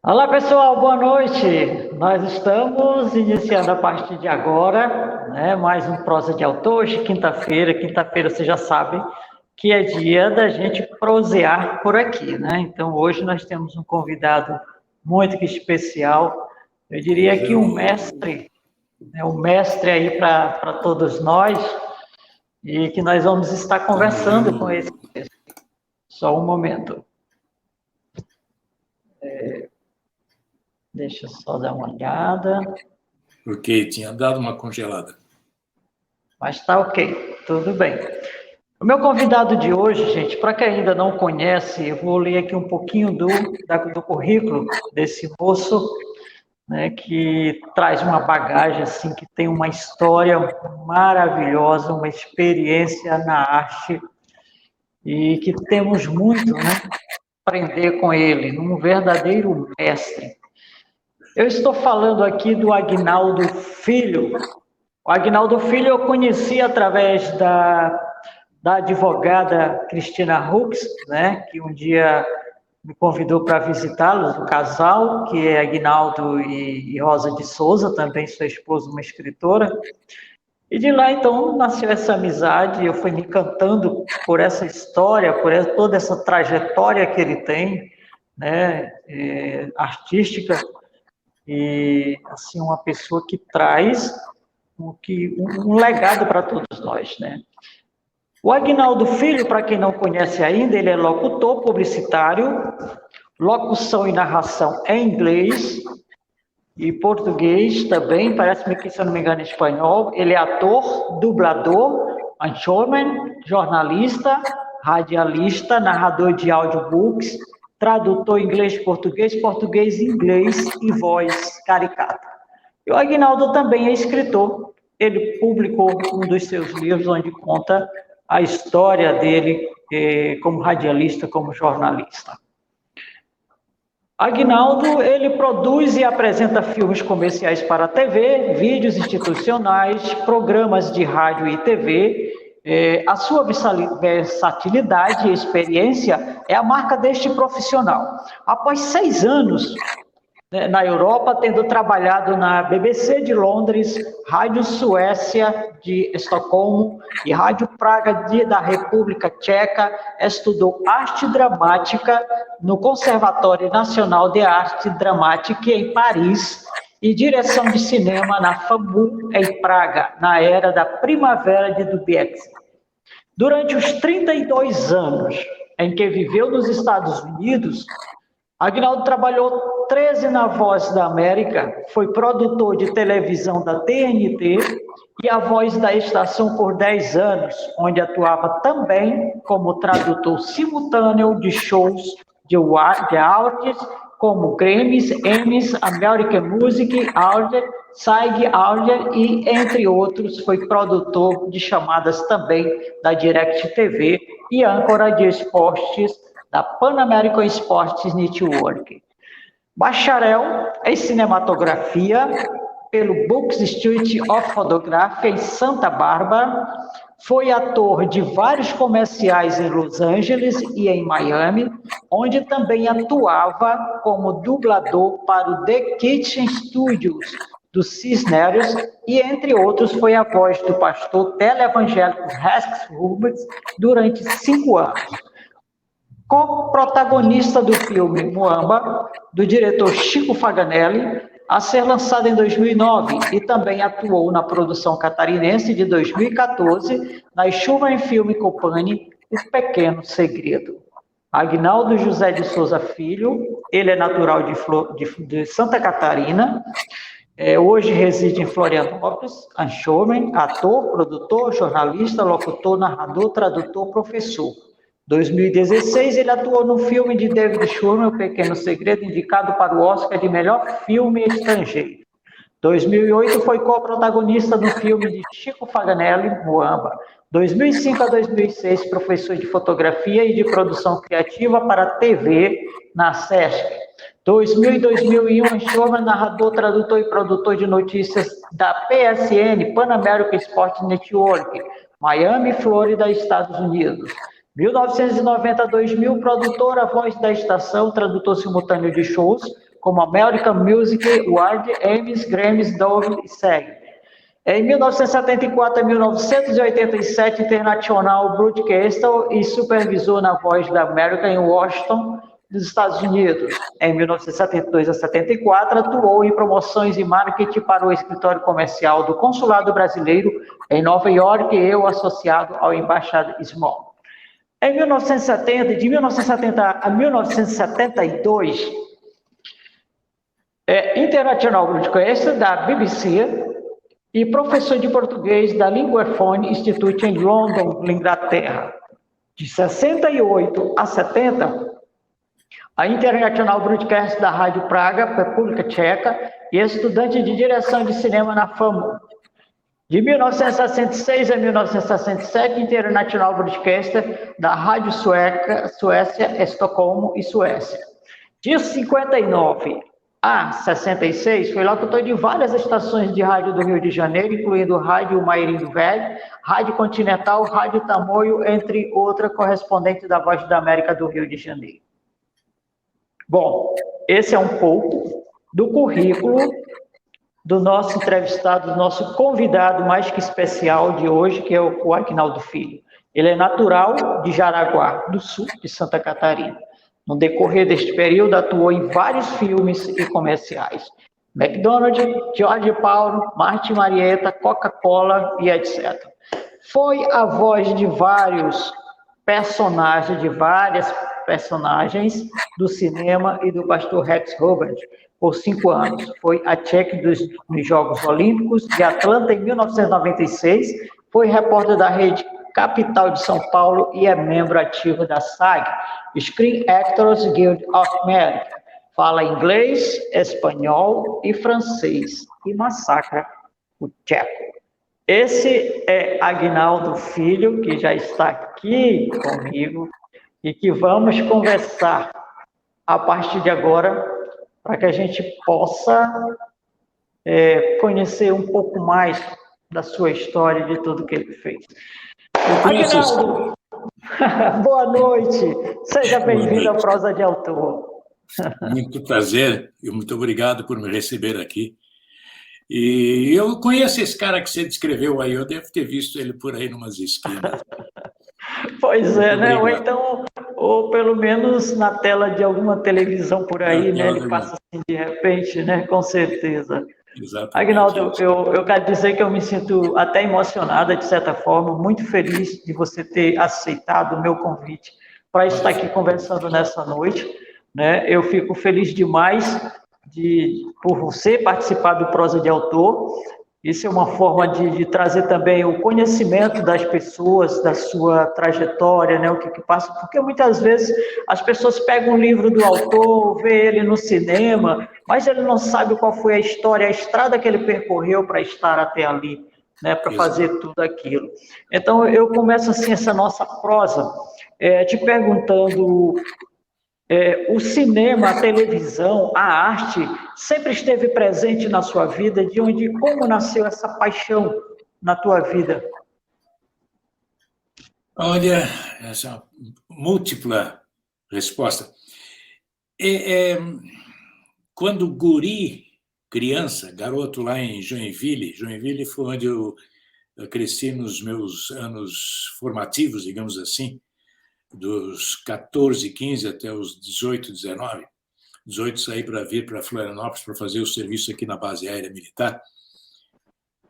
Olá pessoal, boa noite. Nós estamos iniciando a partir de agora, né, mais um Prosa de Autor, hoje quinta-feira. Quinta-feira você já sabe que é dia da gente prosear por aqui, né? Então hoje nós temos um convidado muito especial, eu diria que um mestre, né, um mestre aí para todos nós, e que nós vamos estar conversando com esse. Só um momento. Deixa eu só dar uma olhada. Porque tinha dado uma congelada. Mas tá ok, tudo bem. O meu convidado de hoje, gente, para quem ainda não conhece, eu vou ler aqui um pouquinho do currículo desse moço, né, que traz uma bagagem, assim, que tem uma história maravilhosa, uma experiência na arte, e que temos muito, né, aprender com ele, um verdadeiro mestre. Eu estou falando aqui do Aguinaldo Filho. O Aguinaldo Filho eu conheci através da advogada Cristina Hux, né, que um dia me convidou para visitá-los, o casal, que é Aguinaldo e Rosa de Souza, também sua esposa, uma escritora. E de lá, então, nasceu essa amizade, eu fui me encantando por essa história, por toda essa trajetória que ele tem, né, artística, e, assim, uma pessoa que traz um legado para todos nós, né? O Aguinaldo Filho, para quem não conhece ainda, ele é locutor publicitário, locução e narração em inglês e português também, parece-me que, se eu não me engano, espanhol. Ele é ator, dublador, showman, jornalista, radialista, narrador de audiobooks, tradutor inglês-português, português-inglês e voz caricata. E o Aguinaldo também é escritor. Ele publicou um dos seus livros onde conta a história dele como radialista, como jornalista. Aguinaldo, ele produz e apresenta filmes comerciais para a TV, vídeos institucionais, programas de rádio e TV. A sua versatilidade e experiência é a marca deste profissional. Após 6 anos na Europa, tendo trabalhado na BBC de Londres, Rádio Suécia de Estocolmo e Rádio Praga da República Tcheca, estudou arte dramática no Conservatório Nacional de Arte Dramática em Paris e direção de cinema na FAMU em Praga, na era da primavera de Dubiex. Durante os 32 anos em que viveu nos Estados Unidos, Aguinaldo trabalhou 13 na Voz da América, foi produtor de televisão da TNT e a voz da estação por 10 anos, onde atuava também como tradutor simultâneo de shows de awards como Grammys, Emmys, American Music Award, SAG Award e, entre outros, foi produtor de chamadas também da Direct TV e âncora de esportes da Pan American Sports Network. Bacharel em cinematografia pelo Books Institute of Photography em Santa Bárbara, foi ator de vários comerciais em Los Angeles e em Miami, onde também atuava como dublador para o The Kitchen Studios do Cisneros e, entre outros, foi a voz do pastor teleevangélico Rex Roberts durante 5 anos. Co-protagonista do filme Muamba, do diretor Chico Faganelli, a ser lançado em 2009, e também atuou na produção catarinense de 2014, na Chuva em Filme Company, O Pequeno Segredo. Aguinaldo José de Souza Filho, ele é natural de Santa Catarina, hoje reside em Florianópolis, showman, ator, produtor, jornalista, locutor, narrador, tradutor, professor. 2016, ele atuou no filme de David Schwimmer, O Pequeno Segredo, indicado para o Oscar de Melhor Filme Estrangeiro. 2008, foi co-protagonista do filme de Chico Faganelli, Muamba. 2005 a 2006, professor de fotografia e de produção criativa para TV na SESC. 2000 e 2001, Schwimmer, narrador, tradutor e produtor de notícias da PSN, Pan American Sports Network, Miami, Flórida, Estados Unidos. 1990 a 2000, produtora, voz da estação, tradutor simultâneo de shows, como American Music Award, Emmys, Grammys, Dove e segue. Em 1974 a 1987, International Broadcaster e supervisor na Voz da América em Washington, dos Estados Unidos. Em 1972 a 74, atuou em promoções e marketing para o escritório comercial do Consulado Brasileiro em Nova York e associado ao Embaixada Small. Em 1970, de 1970 a 1972, International Broadcaster da BBC e professor de português da Linguaphone Institute em London, Inglaterra. De 68 a 70, a International Broadcast da Rádio Praga, República Tcheca, e estudante de direção de cinema na FAMU. De 1966 a 1967, International Broadcaster da Rádio Suécia, Estocolmo e Suécia. De 59 a 66, foi locutor de várias estações de rádio do Rio de Janeiro, incluindo Rádio Mairim do Velho, Rádio Continental, Rádio Tamoio, entre outras, correspondente da Voz da América do Rio de Janeiro. Bom, esse é um pouco do currículo do nosso entrevistado, do nosso convidado mais que especial de hoje, que é o Aguinaldo Filho. Ele é natural de Jaraguá do Sul, de Santa Catarina. No decorrer deste período, atuou em vários filmes e comerciais. McDonald's, Jorge Paulo, Martin Marietta, Coca-Cola e etc. Foi a voz de várias personagens do cinema e do pastor Rex Hubert por 5 anos. Foi a chefe dos Jogos Olímpicos de Atlanta em 1996, foi repórter da Rede Capital de São Paulo e é membro ativo da SAG, Screen Actors Guild of America. Fala inglês, espanhol e francês e massacra o tcheco. Esse é Aguinaldo Filho, que já está aqui comigo e que vamos conversar a partir de agora para que a gente possa conhecer um pouco mais da sua história e de tudo que ele fez. Aguinaldo, boa noite. Seja bem-vindo à Prosa de Autor. Muito prazer e muito obrigado por me receber aqui. E eu conheço esse cara que você descreveu aí, eu devo ter visto ele por aí numas esquinas. Pois é, né? Ou então, ou pelo menos na tela de alguma televisão por aí, né? Ele passa assim de repente, né? Com certeza. Exatamente. Aguinaldo, eu quero dizer que eu me sinto até emocionada, de certa forma, muito feliz de você ter aceitado o meu convite para estar aqui conversando nessa noite, né? Eu fico feliz demais por você participar do Prosa de Autor. Isso é uma forma de trazer também o conhecimento das pessoas, da sua trajetória, né? O que passa, porque muitas vezes as pessoas pegam um livro do autor, vê ele no cinema, mas ele não sabe qual foi a história, a estrada que ele percorreu para estar até ali, né? Para fazer tudo aquilo. Então, eu começo assim essa nossa prosa te perguntando... o cinema, a televisão, a arte sempre esteve presente na sua vida, como nasceu essa paixão na tua vida? Olha, essa múltipla resposta. Quando guri, criança, garoto lá em Joinville foi onde eu cresci nos meus anos formativos, digamos assim, dos 14, 15 até os 18, 19. 18 saí para vir para Florianópolis para fazer o serviço aqui na base aérea militar.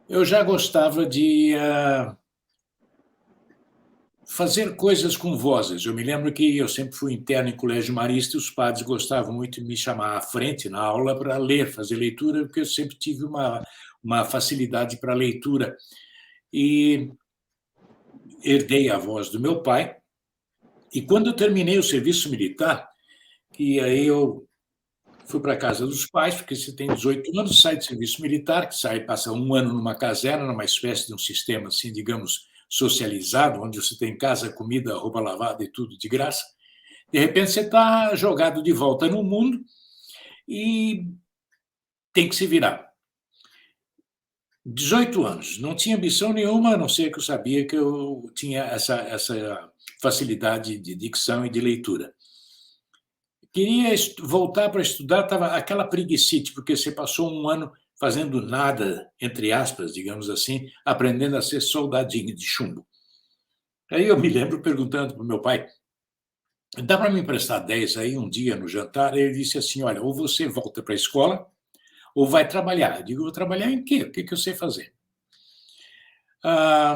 Eu já gostava de fazer coisas com vozes. Eu me lembro que eu sempre fui interno em colégio marista e os padres gostavam muito de me chamar à frente na aula para ler, fazer leitura, porque eu sempre tive uma facilidade para leitura. E herdei a voz do meu pai. E quando eu terminei o serviço militar, que aí eu fui para a casa dos pais, porque você tem 18 anos, sai do serviço militar, que passa 1 ano numa caserna, numa espécie de um sistema, assim, digamos, socializado, onde você tem casa, comida, roupa lavada e tudo de graça. De repente, você está jogado de volta no mundo e tem que se virar. 18 anos, não tinha ambição nenhuma, a não ser que eu sabia que eu tinha essa facilidade de dicção e de leitura. Queria voltar para estudar, estava aquela preguicite, porque você passou um ano fazendo nada, entre aspas, digamos assim, aprendendo a ser soldadinho de chumbo. Aí eu me lembro perguntando para o meu pai, dá para me emprestar 10 aí um dia no jantar? Ele disse assim, olha, ou você volta para a escola, ou vai trabalhar. Eu digo, vou trabalhar em quê? O que eu sei fazer? A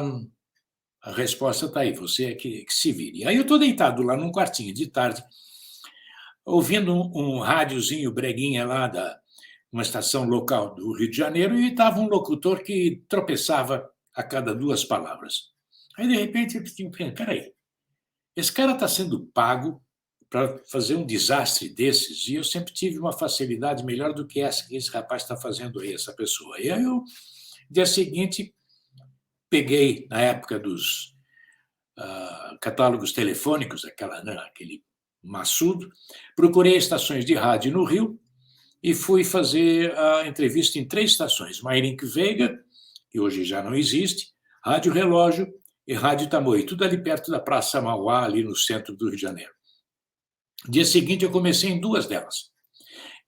resposta está aí, você é que se vire. Aí eu estou deitado lá num quartinho de tarde, ouvindo um rádiozinho breguinha lá da uma estação local do Rio de Janeiro, e estava um locutor que tropeçava a cada 2 palavras. Aí, de repente, eu pensei, peraí, esse cara está sendo pago para fazer um desastre desses, e eu sempre tive uma facilidade melhor do que essa que esse rapaz está fazendo aí, essa pessoa. E aí eu, dia seguinte, peguei, na época dos catálogos telefônicos, aquele maçudo, procurei estações de rádio no Rio e fui fazer a entrevista em 3 estações, Mairink Veiga, que hoje já não existe, Rádio Relógio e Rádio Tamoio, tudo ali perto da Praça Mauá, ali no centro do Rio de Janeiro. Dia seguinte, eu comecei em 2 delas.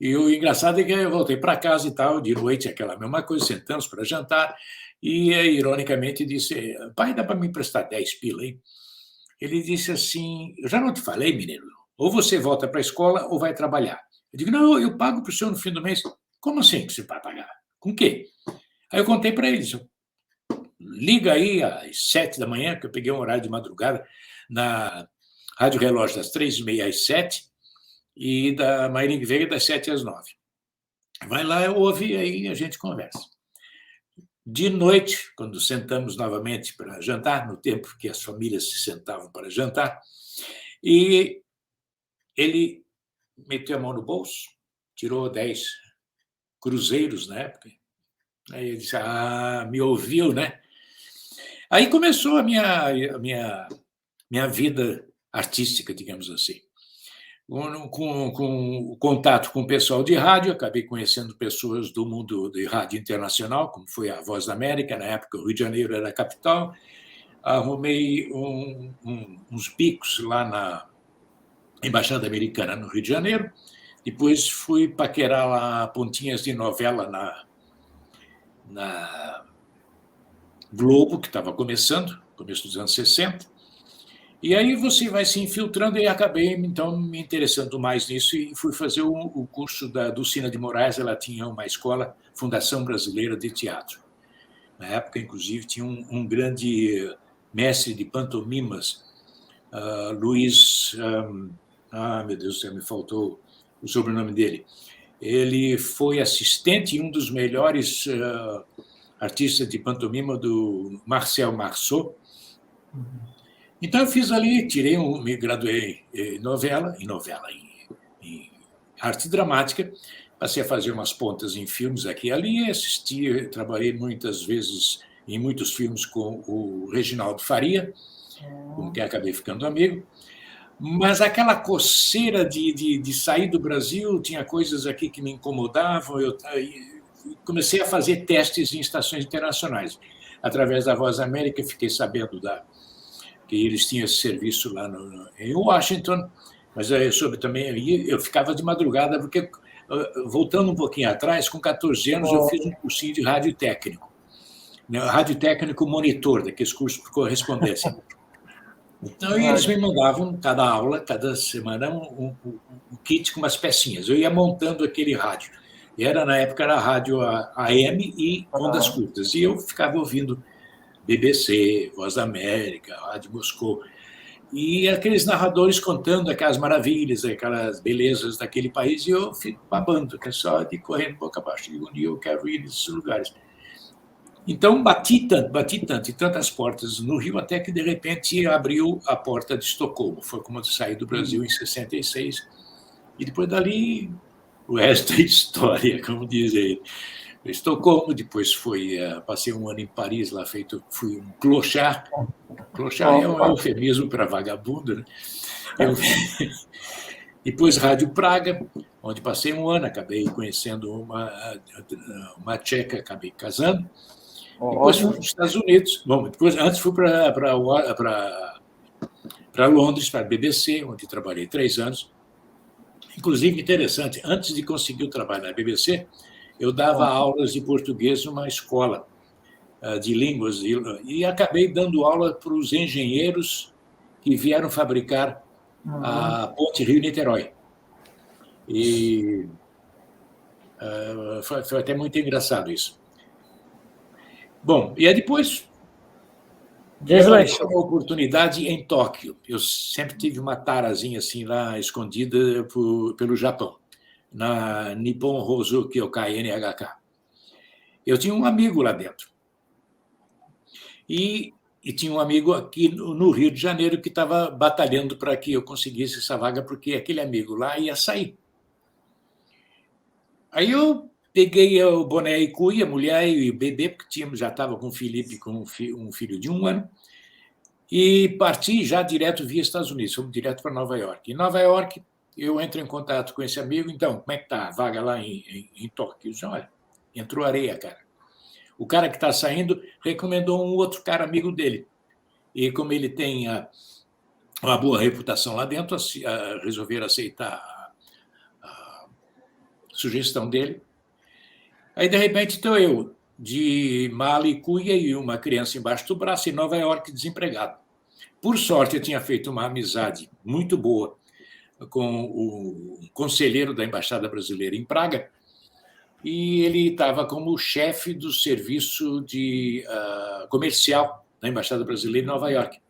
E o engraçado é que eu voltei para casa e tal, de noite, aquela mesma coisa, sentamos para jantar, e, ironicamente, disse, pai, dá para me emprestar 10 pila aí? Ele disse assim, eu já não te falei, menino, ou você volta para a escola ou vai trabalhar. Eu digo, não, eu pago para o senhor no fim do mês. Como assim que você vai pagar? Com o quê? Aí eu contei para eles, liga aí às 7 da manhã, que eu peguei um horário de madrugada, na Rádio Relógio das 3h30 às 7, e da Mairink Veiga das 7 às 9. Vai lá, ouve, aí a gente conversa. De noite, quando sentamos novamente para jantar, no tempo que as famílias se sentavam para jantar, e ele meteu a mão no bolso, tirou 10 cruzeiros na época, aí ele disse, me ouviu, né? Aí começou a minha vida artística, digamos assim. Com o contato com o pessoal de rádio, acabei conhecendo pessoas do mundo de rádio internacional, como foi a Voz da América, na época o Rio de Janeiro era a capital. Arrumei uns bicos lá na Embaixada Americana, no Rio de Janeiro. Depois fui paquerar lá pontinhas de novela na Globo, que estava começando, começo dos anos 60. E aí você vai se infiltrando, e acabei, então, me interessando mais nisso, e fui fazer o curso da Dulcina de Moraes. Ela tinha uma escola, Fundação Brasileira de Teatro. Na época, inclusive, tinha um grande mestre de pantomimas, Luiz... meu Deus do céu, me faltou o sobrenome dele. Ele foi assistente e um dos melhores artistas de pantomima do Marcel Marceau. Então, eu fiz ali, me graduei em arte dramática, passei a fazer umas pontas em filmes aqui e ali, assisti, trabalhei muitas vezes em muitos filmes com o Reginaldo Faria, com quem acabei ficando amigo. Mas aquela coceira de sair do Brasil, tinha coisas aqui que me incomodavam, eu comecei a fazer testes em estações internacionais. Através da Voz América, fiquei sabendo que eles tinham esse serviço lá em Washington, mas eu soube também, eu ficava de madrugada, porque, voltando um pouquinho atrás, com 14 anos, eu fiz um cursinho de rádio técnico, rádio técnico monitor, daqueles cursos por correspondência. Então, eles me mandavam, cada aula, cada semana, um kit com umas pecinhas. Eu ia montando aquele rádio. E na época, era rádio AM e ondas curtas. E eu ficava ouvindo BBC, Voz da América, Rádio Moscou. E aqueles narradores contando aquelas maravilhas, aquelas belezas daquele país, e eu fico babando, que é só de correndo boca abaixo. Um dia eu quero ir nesses lugares. Então, bati tanto, e tantas portas no Rio, até que, de repente, abriu a porta de Estocolmo. Foi como eu saí do Brasil em 66. E depois dali, o resto é história, como dizem. Estocolmo, depois passei um ano em Paris, lá fui um clochard. Clochard é um eufemismo para vagabundo, né? Depois Rádio Praga, onde passei um ano, acabei conhecendo uma tcheca, acabei casando. Depois fui para os Estados Unidos. Bom, antes fui para Londres, para a BBC, onde trabalhei 3 anos. Inclusive, interessante, antes de conseguir o trabalho na BBC, eu dava aulas de português numa escola de línguas e acabei dando aula para os engenheiros que vieram fabricar a Ponte Rio-Niterói. E foi até muito engraçado isso. Bom, e aí depois apareceu uma oportunidade em Tóquio. Eu sempre tive uma tarazinha assim lá escondida pelo Japão, na Nippon Hoso Kyokai NHK. Eu tinha um amigo lá dentro. E tinha um amigo aqui no Rio de Janeiro que estava batalhando para que eu conseguisse essa vaga, porque aquele amigo lá ia sair. Aí eu peguei o boné e cuia, a mulher e o bebê, porque já estava com o Felipe, com um filho de 1 ano, e parti já direto via Estados Unidos, fomos direto para Nova York. Em Nova York, eu entro em contato com esse amigo, então, como é que está a vaga lá em Tóquio? Eu disse, olha, entrou areia, cara. O cara que está saindo recomendou um outro cara amigo dele. E como ele tem uma boa reputação lá dentro, resolveram aceitar a sugestão dele. Aí, de repente, estou eu, de mala e cuia e uma criança embaixo do braço, em Nova York, desempregado. Por sorte, eu tinha feito uma amizade muito boa com o conselheiro da Embaixada Brasileira em Praga, e ele estava como chefe do serviço comercial da Embaixada Brasileira em Nova York,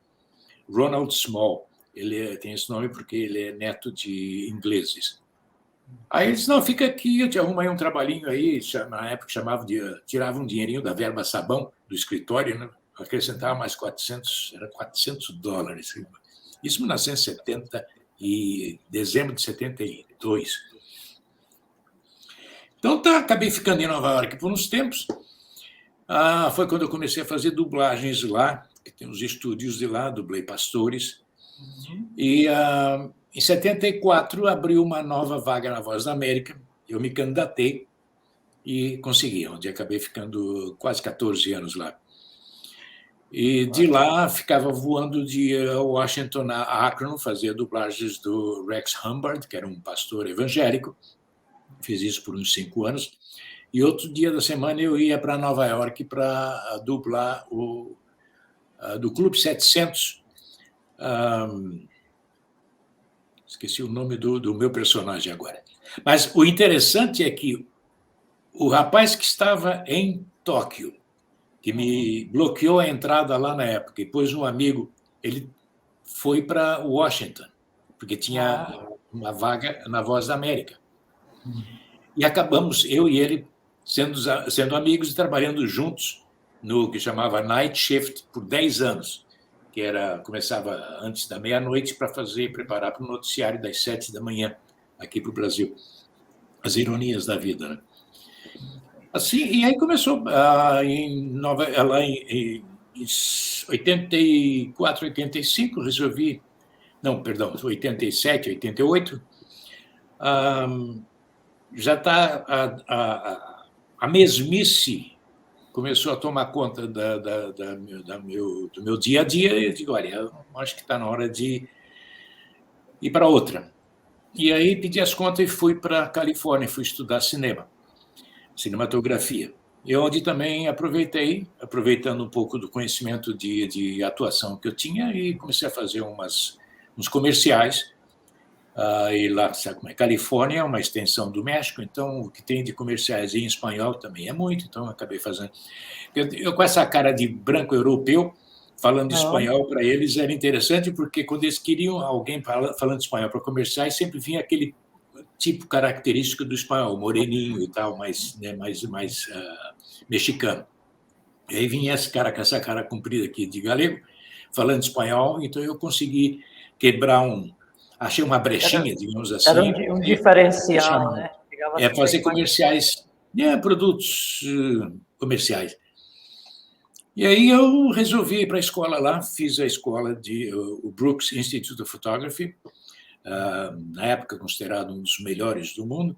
Ronald Small. Ele tem esse nome porque ele é neto de ingleses. Aí ele disse, não, fica aqui, eu te arrumo aí um trabalhinho aí, na época tirava um dinheirinho da verba sabão do escritório, né? Acrescentava mais 400, era $400. Isso em 1970 e dezembro de 72. Então, acabei ficando em Nova York por uns tempos. Foi quando eu comecei a fazer dublagens lá, que tem os estúdios de lá, dublei Pastores. E em 74 abriu uma nova vaga na Voz da América. Eu me candidatei e consegui, onde acabei ficando quase 14 anos lá. E de lá ficava voando de Washington a Akron, fazia dublagens do Rex Humbard, que era um pastor evangélico. Fiz isso por uns 5 anos. E outro dia da semana eu ia para Nova York para dublar do Clube 700. Esqueci o nome do meu personagem agora. Mas o interessante é que o rapaz que estava em Tóquio, que me bloqueou a entrada lá na época, e depois um amigo, ele foi para Washington, porque tinha uma vaga na Voz da América. E acabamos, eu e ele, sendo amigos e trabalhando juntos no que chamava Night Shift por 10 anos, que começava antes da meia-noite para preparar para o noticiário das 7 da manhã aqui para o Brasil. As ironias da vida, né? Assim, e aí começou lá em 84, 85, resolvi... Não, perdão, 87, 88. Já está a mesmice começou a tomar conta do meu dia a dia, e eu digo, olha, eu acho que está na hora de ir para outra. E aí pedi as contas e fui para a Califórnia, fui estudar cinematografia. E onde também aproveitando um pouco do conhecimento de atuação que eu tinha, e comecei a fazer uns comerciais. E lá, sabe como é? Califórnia é uma extensão do México, então o que tem de comerciais em espanhol também é muito, então eu acabei fazendo. Eu com essa cara de branco europeu, falando espanhol para eles era interessante, porque quando eles queriam alguém falando espanhol para comerciais, sempre vinha aquele tipo característico do espanhol, moreninho e tal, mais mexicano. E aí vinha esse cara com essa cara comprida aqui de galego, falando espanhol, então eu consegui quebrar achei uma brechinha, digamos assim. Era um diferencial, né? Fazer comerciais, produtos comerciais. E aí eu resolvi ir para a escola lá, fiz a escola o Brooks Institute of Photography, na época considerado um dos melhores do mundo,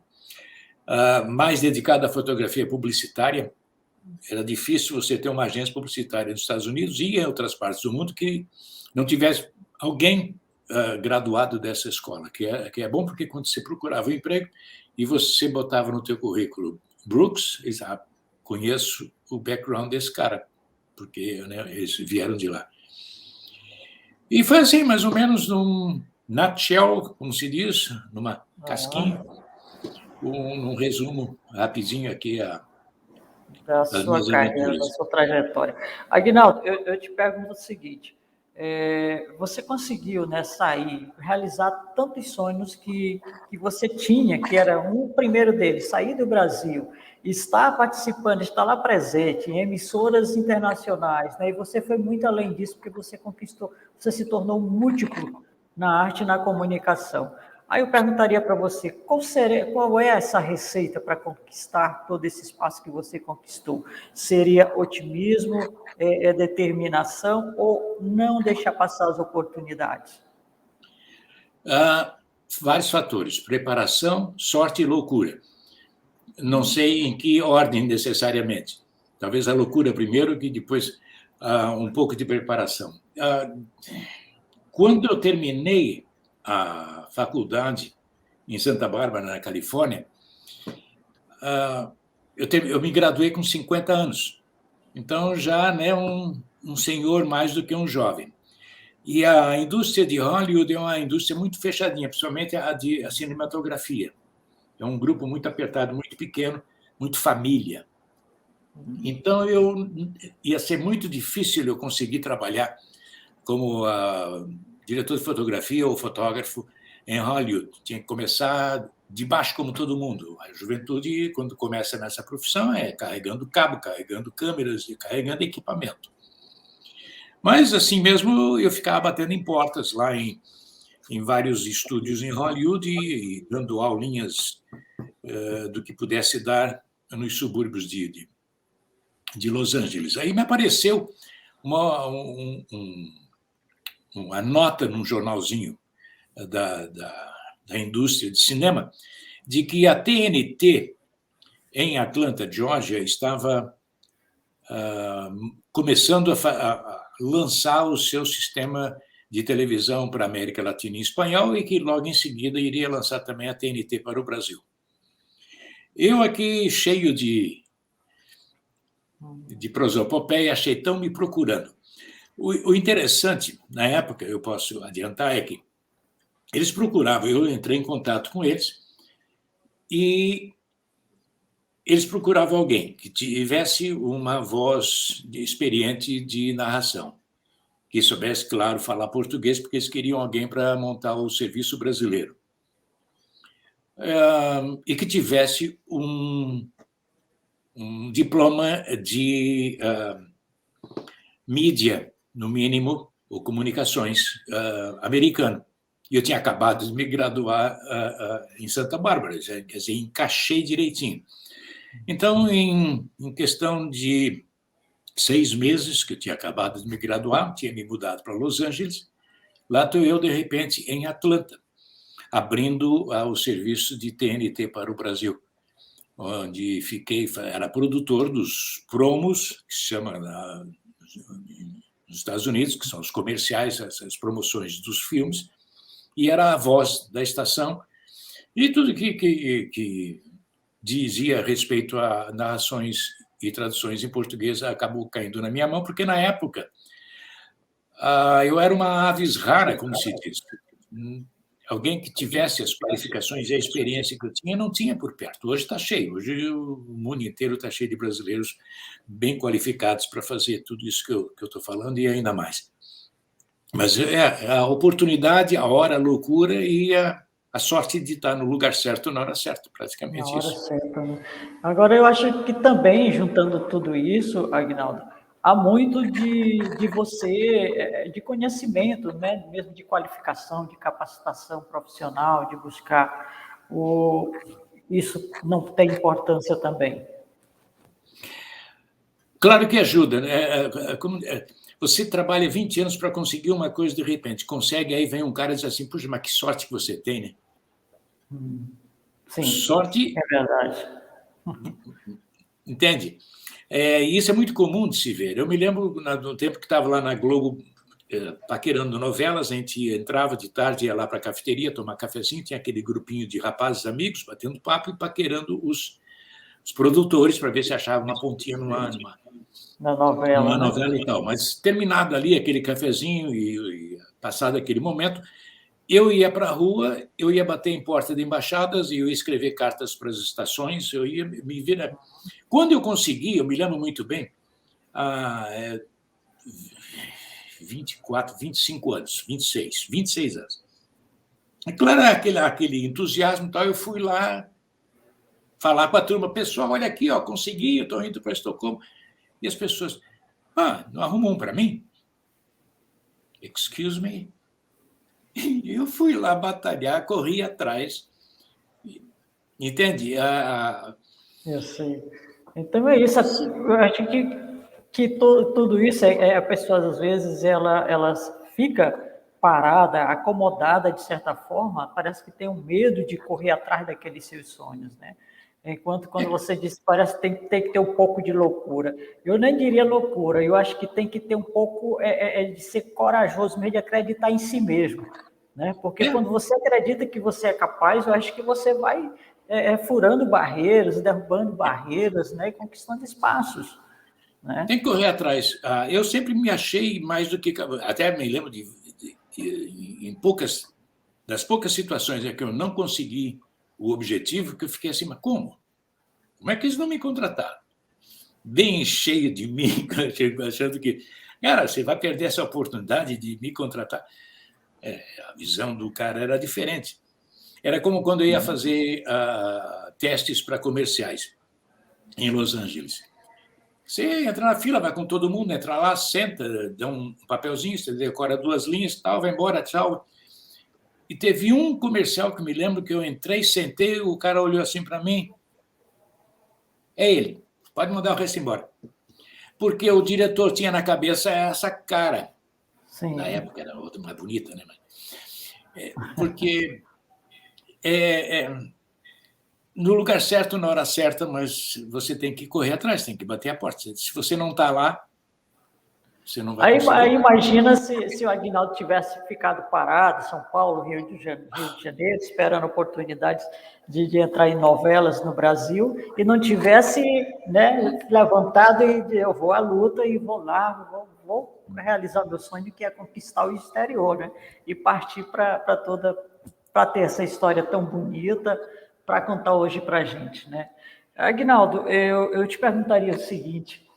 mais dedicado à fotografia publicitária. Era difícil você ter uma agência publicitária nos Estados Unidos e em outras partes do mundo que não tivesse alguém graduado dessa escola, que é bom porque quando você procurava um emprego e você botava no teu currículo Brooks, conheço o background desse cara, porque, né, eles vieram de lá. E foi assim, mais ou menos, num nutshell, como se diz, numa casquinha, num resumo rapidinho aqui Da das sua minhas carreira, da aventuras. sua trajetória. Aguinaldo, eu te pergunto o seguinte: você conseguiu, né, sair, realizar tantos sonhos que você tinha, que era o primeiro deles, sair do Brasil, estar participando, estar lá presente em emissoras internacionais, né, e você foi muito além disso, porque você conquistou, você se tornou um múltiplo na arte e na comunicação. Aí eu perguntaria para você, qual é essa receita para conquistar todo esse espaço que você conquistou? Seria otimismo, determinação ou não deixar passar as oportunidades? Vários fatores: preparação, sorte e loucura. Não sei em que ordem necessariamente. Talvez a loucura primeiro, e depois um pouco de preparação. Quando eu terminei a faculdade em Santa Bárbara, na Califórnia, eu me graduei com 50 anos. Então, já, né, um senhor mais do que um jovem. E a indústria de Hollywood é uma indústria muito fechadinha, principalmente a cinematografia. É um grupo muito apertado, muito pequeno, muito família. Então, ia ser muito difícil eu conseguir trabalhar como diretor de fotografia ou fotógrafo em Hollywood. Tinha que começar de baixo, como todo mundo. A juventude, quando começa nessa profissão, é carregando cabo, carregando câmeras e carregando equipamento. Mas, assim mesmo, eu ficava batendo em portas lá em vários estúdios em Hollywood e dando aulinhas do que pudesse dar nos subúrbios de Los Angeles. Aí me apareceu uma nota num jornalzinho da indústria de cinema de que a TNT, em Atlanta, Geórgia, estava começando a lançar o seu sistema de televisão para a América Latina em espanhol e que logo em seguida iria lançar também a TNT para o Brasil. Eu aqui, cheio de prosopopeia, achei tão me procurando. O interessante, na época, eu posso adiantar, é que eles procuravam, eu entrei em contato com eles, e eles procuravam alguém que tivesse uma voz experiente de narração, que soubesse, claro, falar português, porque eles queriam alguém para montar o serviço brasileiro. E que tivesse um diploma de mídia, no mínimo, ou comunicações americano. E eu tinha acabado de me graduar em Santa Bárbara, quer dizer, encaixei direitinho. Então, em questão de 6 meses, que eu tinha acabado de me graduar, tinha me mudado para Los Angeles, lá estou eu, de repente, em Atlanta, abrindo o serviço de TNT para o Brasil, onde fiquei, era produtor dos promos, que se chama nos Estados Unidos, que são os comerciais, as promoções dos filmes, e era a voz da estação, e tudo que dizia respeito a narrações e traduções em português acabou caindo na minha mão, porque, na época, eu era uma avis rara, como se diz. Alguém que tivesse as qualificações e a experiência que eu tinha, não tinha por perto. Hoje está cheio. Hoje o mundo inteiro está cheio de brasileiros bem qualificados para fazer tudo isso que eu estou falando e ainda mais. Mas é a oportunidade, a hora, a loucura e a sorte de estar no lugar certo na hora certa, praticamente Na hora isso. certa, né? Agora, eu acho que também, juntando tudo isso, Agnaldo, há muito de você, de conhecimento, né? Mesmo de qualificação, de capacitação profissional, de buscar isso não tem importância também. Claro que ajuda, né? Você trabalha 20 anos para conseguir uma coisa, de repente consegue, aí vem um cara e diz assim, puxa, mas que sorte que você tem, né? Sim, Sorte, é verdade. entende? E isso é muito comum de se ver. Eu me lembro, no tempo que estava lá na Globo, paquerando novelas, a gente entrava de tarde, ia lá para a cafeteria tomar cafezinho, tinha aquele grupinho de rapazes amigos, batendo papo e paquerando os produtores para ver se achava uma pontinha Na novela, numa né? novela e tal. Mas terminado ali aquele cafezinho e passado aquele momento, eu ia para a rua, eu ia bater em porta de embaixadas e eu ia escrever cartas para as estações, eu ia me virar. Quando eu consegui, eu me lembro muito bem, 24, 25 anos, 26 anos. É claro, aquele entusiasmo e tal, eu fui lá falar com a turma, pessoal, olha aqui, ó, consegui, eu estou indo para Estocolmo. E as pessoas, não arrumam um para mim? Excuse me? E eu fui lá batalhar, corri atrás. Entende? Eu sei. Então é isso. Eu acho que tudo isso a pessoa às vezes ela fica parada, acomodada de certa forma, parece que tem um medo de correr atrás daqueles seus sonhos, né? Enquanto quando você diz, parece que tem que ter um pouco de loucura. Eu nem diria loucura, eu acho que tem que ter um pouco de ser corajoso mesmo, de acreditar em si mesmo, né? Porque quando você acredita que você é capaz, eu acho que você vai furando barreiras, derrubando barreiras, né? E conquistando espaços, né? Tem que correr atrás. Eu sempre me achei mais do que... Até me lembro em das poucas situações em que eu não consegui o objetivo, que eu fiquei assim, mas como? Como é que eles não me contrataram? Bem cheio de mim, achando que, cara, você vai perder essa oportunidade de me contratar. A visão do cara era diferente. Era como quando eu ia fazer testes para comerciais em Los Angeles. Você entra na fila, vai com todo mundo, entra lá, senta, dá um papelzinho, você decora 2 linhas, tal, vai embora, tchau. E teve um comercial que me lembro que eu entrei, sentei, o cara olhou assim para mim. É ele, pode mandar o resto embora. Porque o diretor tinha na cabeça essa cara. Sim. Na época era outra mais bonita, né? Porque no lugar certo, na hora certa, mas você tem que correr atrás, tem que bater a porta. Se você não está lá, você não vai conseguir. Aí imagina se o Aguinaldo tivesse ficado parado, São Paulo, Rio de Janeiro, esperando oportunidades de entrar em novelas no Brasil, e não tivesse, né, levantado e eu vou à luta e vou lá, vou realizar meu sonho, que é conquistar o exterior, né? E partir para ter essa história tão bonita para contar hoje para a gente, né? Aguinaldo, eu te perguntaria o seguinte: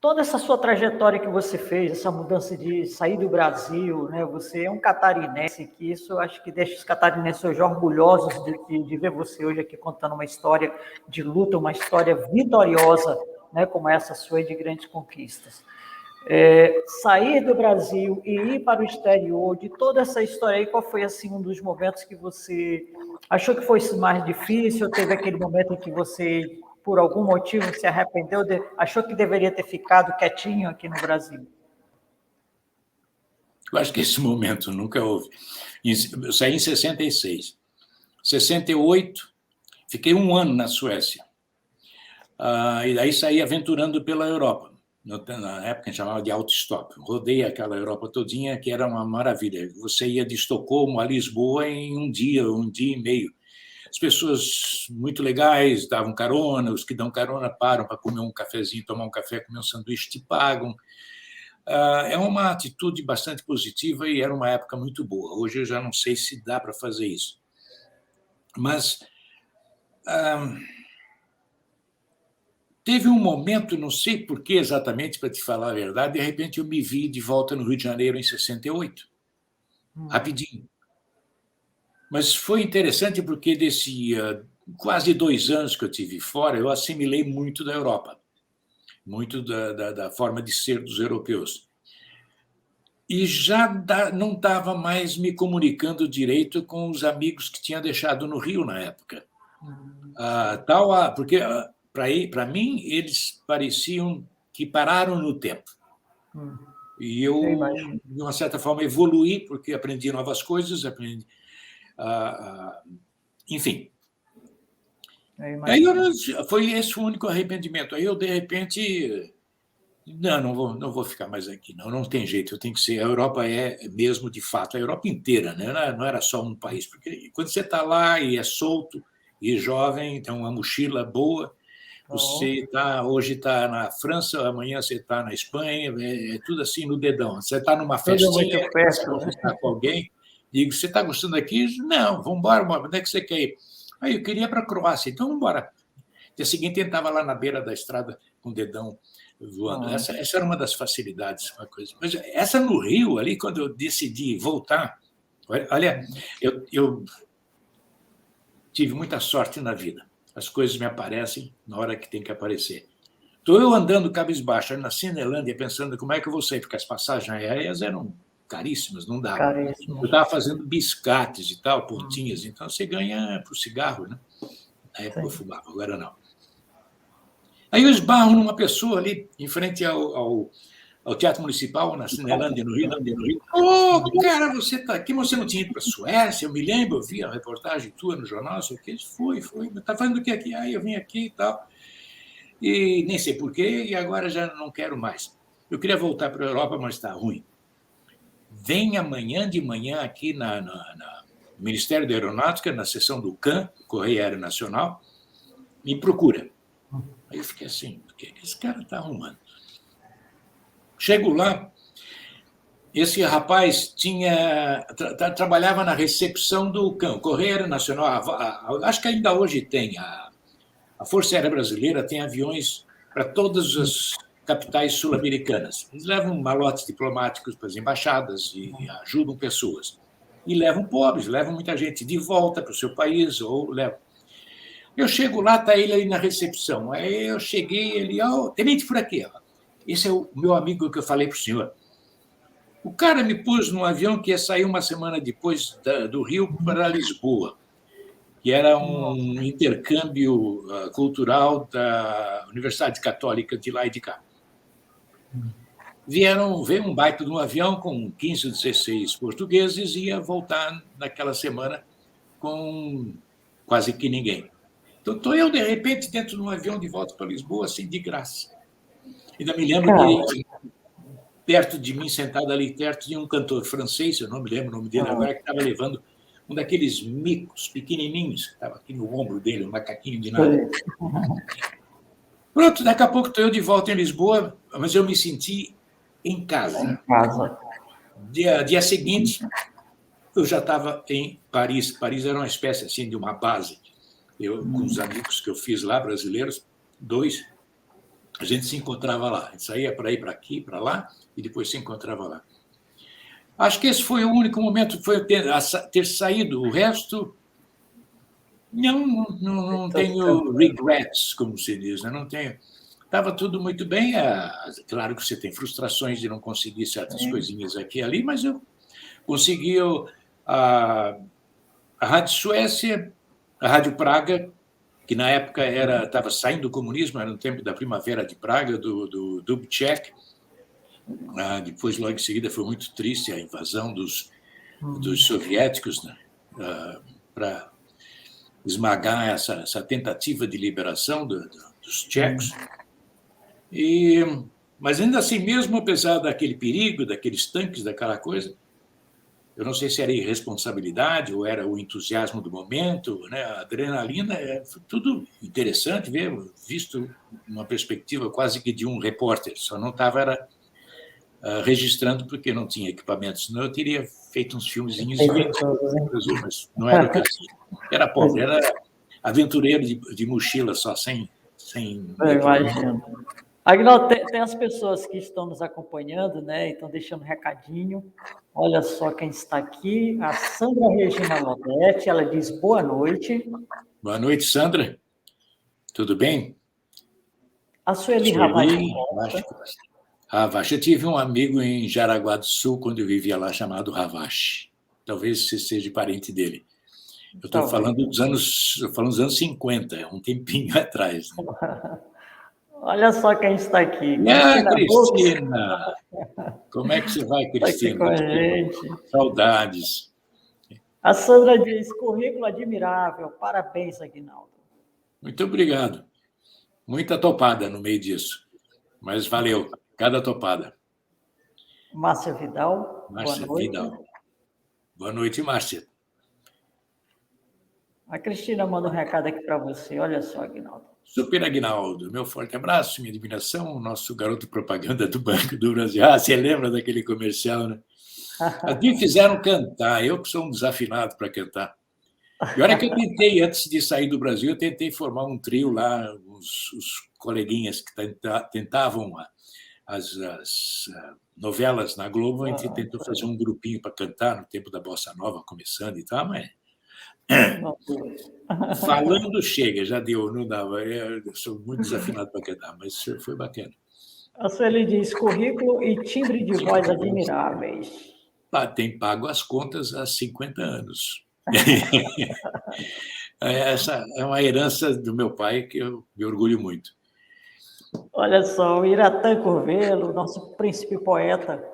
toda essa sua trajetória que você fez, essa mudança de sair do Brasil, né? Você é um catarinense, que isso eu acho que deixa os catarinenses hoje orgulhosos de ver você hoje aqui contando uma história de luta, uma história vitoriosa, né? Como essa sua de grandes conquistas. Sair do Brasil e ir para o exterior, de toda essa história aí, qual foi assim um dos momentos que você achou que foi mais difícil? Ou teve aquele momento em que você, por algum motivo, se arrependeu, achou que deveria ter ficado quietinho aqui no Brasil? Eu acho que esse momento nunca houve. Eu saí em 66. 68, fiquei 1 ano na Suécia. E daí saí aventurando pela Europa. Na época a gente chamava de autostop. Rodei aquela Europa todinha, que era uma maravilha. Você ia de Estocolmo a Lisboa em um dia e meio. As pessoas muito legais davam carona, os que dão carona param para comer um cafezinho, tomar um café, comer um sanduíche, te pagam. É uma atitude bastante positiva e era uma época muito boa. Hoje eu já não sei se dá para fazer isso. Mas teve um momento, não sei por que exatamente, para te falar a verdade, de repente eu me vi de volta no Rio de Janeiro em 68, rapidinho. Mas foi interessante porque desse quase 2 anos que eu tive fora, eu assimilei muito da Europa, muito da forma de ser dos europeus. E já não estava mais me comunicando direito com os amigos que tinha deixado no Rio na época. Porque, para mim, eles pareciam que pararam no tempo. E eu, de uma certa forma, evoluí, porque aprendi novas coisas, enfim. Aí foi esse o único arrependimento. Aí eu, de repente, Não vou ficar mais aqui, não tem jeito, eu tenho que ser. A Europa é mesmo, de fato, a Europa inteira, né? Não era só um país, porque quando você está lá e é solto e jovem, tem uma mochila boa, você hoje está na França, amanhã você está na Espanha, é tudo assim no dedão. Você está numa Tudo muito festinha, perto, você né? conversar com alguém, digo, você está gostando daqui? Não, vamos embora, onde é que você quer ir? Aí eu queria ir para a Croácia, então vamos embora. Dia seguinte, ele estava lá na beira da estrada com o dedão voando. Essa era uma das facilidades. Uma coisa. Mas essa no Rio, ali, quando eu decidi voltar, olha, eu tive muita sorte na vida. As coisas me aparecem na hora que tem que aparecer. Estou eu andando cabisbaixo na Cinelândia, pensando como é que eu vou sair, porque as passagens aéreas eram caríssimas, não dava. Caríssimo. Eu estava fazendo biscates e tal, pontinhas, então você ganha por cigarro, né? Na época eu fumava, agora não. Aí eu esbarro numa pessoa ali, em frente ao Teatro Municipal, na Cinelândia, no Rio. Cara, você está aqui, você não tinha ido para a Suécia? Eu me lembro, eu vi a reportagem tua no jornal, não sei o quê. Foi. Está fazendo o que aqui? Aí eu vim aqui e tal. E nem sei porquê, e agora já não quero mais. Eu queria voltar para a Europa, mas está ruim. Vem amanhã de manhã aqui no Ministério da Aeronáutica, na seção do CAN, Correio Aéreo Nacional, me procura. Aí eu fiquei assim, o que esse cara está arrumando? Chego lá, esse rapaz trabalhava na recepção do CAN, Correio Aéreo Nacional. Acho que ainda hoje tem. A Força Aérea Brasileira tem aviões para todas as capitais sul-americanas. Eles levam malotes diplomáticos para as embaixadas e ajudam pessoas. E levam pobres, levam muita gente de volta para o seu país ou levam. Eu chego lá, está ele aí na recepção. Aí eu cheguei, ele, tenente por aqui. Esse é o meu amigo que eu falei para o senhor. O cara me pôs num avião que ia sair uma semana depois do Rio para Lisboa, que era um intercâmbio cultural da Universidade Católica de lá e de cá. Veio um baita de um avião com 15 ou 16 portugueses e ia voltar naquela semana com quase que ninguém. Então, estou eu, de repente, dentro de um avião de volta para Lisboa, assim, de graça. Ainda me lembro que, perto de mim, sentado ali, perto de um cantor francês, eu não me lembro o nome dele agora, que estava levando um daqueles micos pequenininhos, que estava aqui no ombro dele, um macaquinho de nada. Pronto, daqui a pouco estou eu de volta em Lisboa, mas eu me senti em casa. Dia seguinte, eu já estava em Paris. Paris era uma espécie assim, de uma base. Eu, com os amigos que eu fiz lá, brasileiros, 2, a gente se encontrava lá. A gente saía para ir para aqui, para lá, e depois se encontrava lá. Acho que esse foi o único momento que foi ter saído. O resto, não tenho regrets, como se diz. Não tenho. Estava tudo muito bem. Claro que você tem frustrações de não conseguir certas coisinhas aqui e ali, mas eu consegui a Rádio Suécia, a Rádio Praga, que na época estava saindo do comunismo, era no tempo da Primavera de Praga, do Dubček. Depois, logo em seguida, foi muito triste a invasão dos soviéticos, né, para esmagar essa tentativa de liberação dos tchecos. Mas ainda assim, mesmo apesar daquele perigo, daqueles tanques, daquela coisa, eu não sei se era irresponsabilidade ou era o entusiasmo do momento, né? A adrenalina, foi tudo interessante, visto uma perspectiva quase que de um repórter, só não estava registrando porque não tinha equipamento, senão eu teria feito uns filmezinhos e mas não era o que eu tinha. Era pobre, era aventureiro de mochila só, sem eu imagino. Aguinaldo, tem as pessoas que estão nos acompanhando, né? Estão deixando um recadinho. Olha só quem está aqui, a Sandra Regina Lodete, ela diz boa noite. Boa noite, Sandra. Tudo bem? A Sueli Ravache. Ravache. Eu tive um amigo em Jaraguá do Sul, quando eu vivia lá, chamado Ravache. Talvez você seja parente dele. Eu estou falando dos anos 50, um tempinho atrás. Né? Olha só quem está aqui. Cristina! Como é que você vai, Cristina? Está aqui com a gente. Saudades. A Sandra diz, currículo admirável. Parabéns, Aguinaldo. Muito obrigado. Muita topada no meio disso, mas valeu. Cada topada. Márcia Vidal, Márcia boa noite. Vidal. Boa noite, Márcia. A Cristina manda um recado aqui para você. Olha só, Aguinaldo. Super Aguinaldo, meu forte abraço, minha admiração, nosso garoto propaganda do Banco do Brasil. Ah, você lembra daquele comercial, né? Até fizeram cantar, eu que sou um desafinado para cantar. E olha que eu tentei, antes de sair do Brasil, eu tentei formar um trio lá, os coleguinhas que tentavam as novelas na Globo, a gente tentou fazer um grupinho para cantar no tempo da Bossa Nova, começando e tal, mas falando chega, já deu, não dava. Eu sou muito desafinado para cantar, mas foi bacana. A Sueli diz, currículo e timbre de voz admiráveis. Tem pago as contas há 50 anos. Essa é uma herança do meu pai que eu me orgulho muito. Olha só, o Iratã Corvelo, nosso príncipe poeta,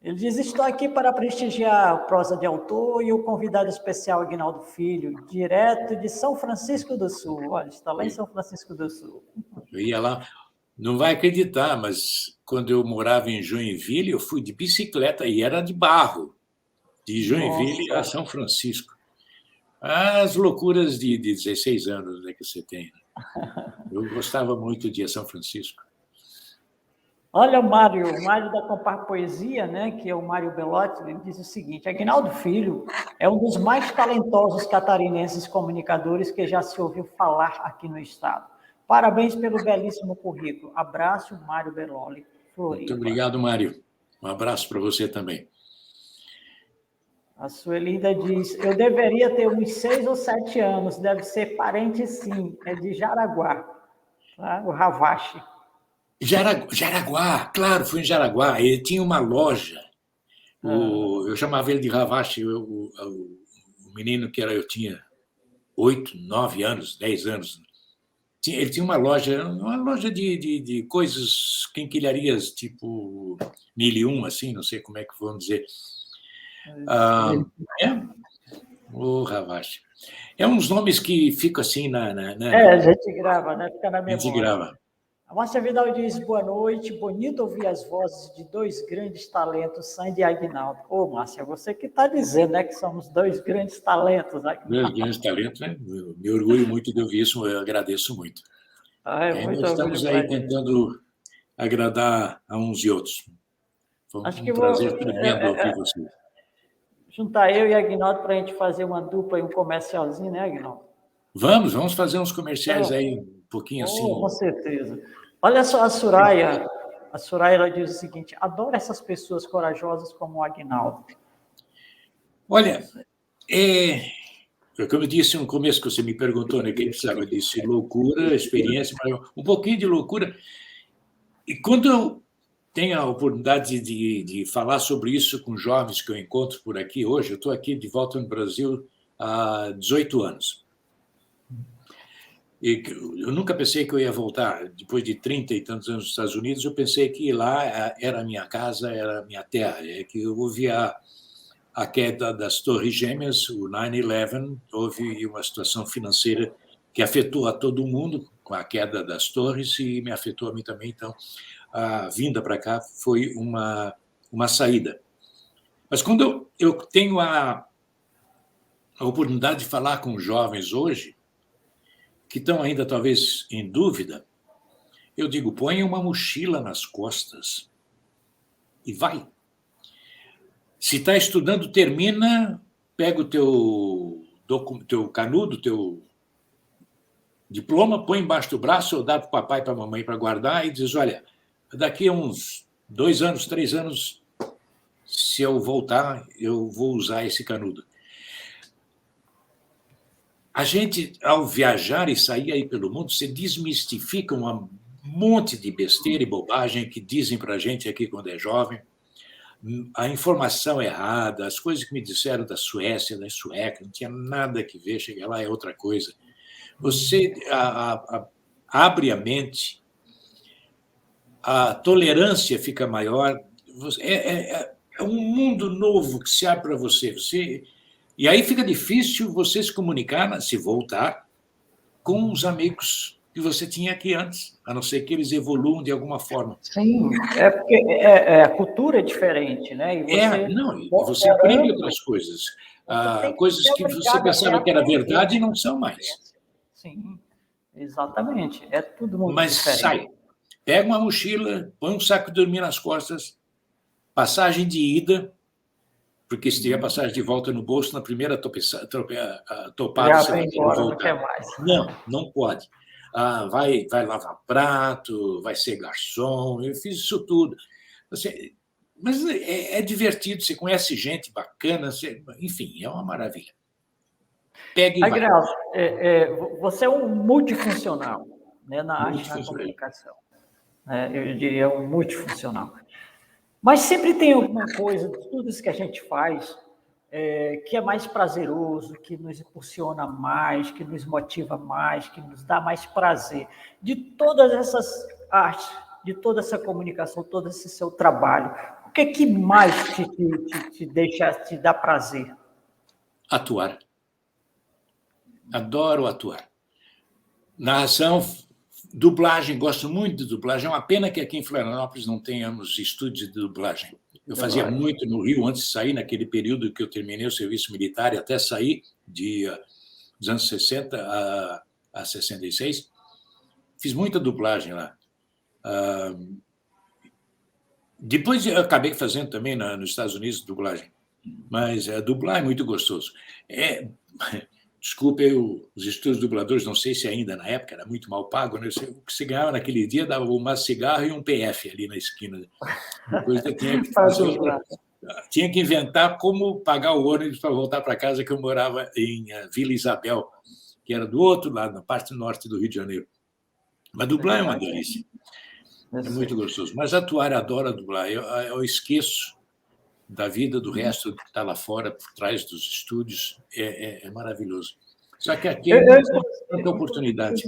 ele diz, estou aqui para prestigiar a prosa de autor e o convidado especial Aguinaldo Filho, direto de São Francisco do Sul. Olha, está lá em São Francisco do Sul. Eu ia lá, não vai acreditar, mas quando eu morava em Joinville, eu fui de bicicleta e era de barro, de Joinville a São Francisco. As loucuras de 16 anos, né, que você tem. Eu gostava muito de ir a São Francisco. Olha o Mário da Compar Poesia, né, que é o Mário Belotti, ele diz o seguinte, Aguinaldo Filho é um dos mais talentosos catarinenses comunicadores que já se ouviu falar aqui no estado. Parabéns pelo belíssimo currículo. Abraço, Mário Belotti, Floripa. Muito obrigado, Mário. Um abraço para você também. A Suelinda diz, eu deveria ter uns 6 ou 7 anos, deve ser parente sim, é de Jaraguá, tá? O Ravache. Jaraguá, claro, fui em Jaraguá. Ele tinha uma loja. Eu chamava ele de Ravache, o menino que eu tinha 8, 9 anos, 10 anos. Ele tinha uma loja de coisas, quinquilharias, tipo 1001, assim, não sei como é que vamos dizer. O Ravache. É uns nomes que ficam assim a gente grava, né? Fica na memória. A gente grava. A Márcia Vidal diz, boa noite, bonito ouvir as vozes de 2 grandes talentos, Sandy e Aguinaldo. Ô, Márcia, você que está dizendo, né, que somos 2 grandes talentos. 2 grandes talentos, né? Eu me orgulho muito de ouvir isso, eu agradeço muito. Muito nós estamos aí tentando agradar a uns e outros. Foi um prazer tremendo ouvir vocês. Juntar eu e Aguinaldo para a gente fazer uma dupla e um comercialzinho, né, Aguinaldo? Vamos fazer uns comerciais aí, um pouquinho assim. Com certeza. Olha só, a Soraya ela diz o seguinte, adoro essas pessoas corajosas como o Aguinaldo. Olha, como eu disse no começo, que você me perguntou, né, quem precisava disso, loucura, experiência, um pouquinho de loucura. E quando eu tenho a oportunidade de falar sobre isso com jovens que eu encontro por aqui hoje, eu estou aqui de volta no Brasil há 18 anos. E eu nunca pensei que eu ia voltar. Depois de 30 e tantos anos nos Estados Unidos, eu pensei que lá era a minha casa, era a minha terra. É que eu ouvi a queda das Torres Gêmeas, o 9/11, houve uma situação financeira que afetou a todo mundo com a queda das torres e me afetou a mim também. Então, a vinda para cá foi uma saída. Mas quando eu tenho a oportunidade de falar com jovens hoje, que estão ainda talvez em dúvida, eu digo, põe uma mochila nas costas e vai. Se está estudando, termina, pega o teu canudo, teu diploma, põe embaixo do braço ou dá para o papai e para a mamãe para guardar e diz, olha, daqui a uns 2 anos, 3 anos, se eu voltar, eu vou usar esse canudo. A gente, ao viajar e sair aí pelo mundo, se desmistifica um monte de besteira e bobagem que dizem para a gente aqui quando é jovem. A informação errada, as coisas que me disseram da Suécia, da sueca, não tinha nada que ver, cheguei lá, é outra coisa. Você abre a mente, a tolerância fica maior, é um mundo novo que se abre para você. E aí fica difícil você se comunicar, se voltar, com os amigos que você tinha aqui antes, a não ser que eles evoluam de alguma forma. Sim, é porque a cultura é diferente, né? E você aprende outras coisas. você tem que Coisas ser que você obrigado a pensava que era reaprender verdade e essa não são mais. experiência. Sim, exatamente. É tudo muito Mas diferente. sai, pega uma mochila, põe um saco de dormir nas costas, passagem de ida, porque se tiver passagem de volta no bolso, na primeira topada Já você vai vem ter que embora, não quer voltar. mais. Não pode. Vai lavar prato, vai ser garçom, eu fiz isso tudo. Mas é divertido, você conhece gente bacana, enfim, é uma maravilha. Pega e vai. Aguinaldo, você é um multifuncional, né, na arte e na comunicação. Eu diria um multifuncional. Mas sempre tem alguma coisa de tudo isso que a gente faz que é mais prazeroso, que nos impulsiona mais, que nos motiva mais, que nos dá mais prazer. De todas essas artes, de toda essa comunicação, todo esse seu trabalho, o que mais te dá prazer? Atuar. Adoro atuar. Narração, dublagem, gosto muito de dublagem. É uma pena que aqui em Florianópolis não tenhamos estúdios de dublagem. Eu fazia muito no Rio, antes de sair, naquele período que eu terminei o serviço militar, e até sair dos anos 60 a 66. Fiz muita dublagem lá. Depois eu acabei fazendo também nos Estados Unidos dublagem. Mas dublar é muito gostoso. Desculpe, os estúdios dubladores, não sei se ainda na época era muito mal pago, né? O que você ganhava naquele dia dava uma cigarro e um PF ali na esquina. Depois eu tinha que inventar como pagar o ônibus para voltar para casa, que eu morava em Vila Isabel, que era do outro lado, na parte norte do Rio de Janeiro. Mas dublar é uma delícia. É muito gostoso. Mas atuar, adoro dublar. Eu esqueço da vida do resto que está lá fora, por trás dos estúdios, é maravilhoso. Só que aqui não tem tanta oportunidade.